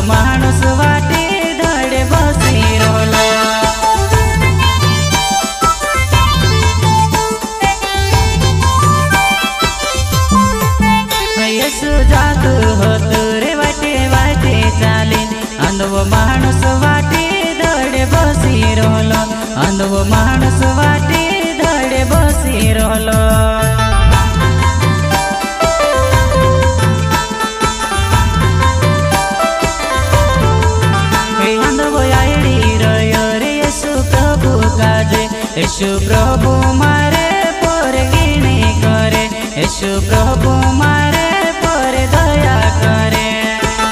माणूस वाटे धडे बसी रहलो। येशू जातो होतो रे वाटे वाटे चाले, अंधव माणूस वाटे धडे बसी रहलो। अंधव माणूस वाटे धडे बसी रहलो। यीशु प्रभु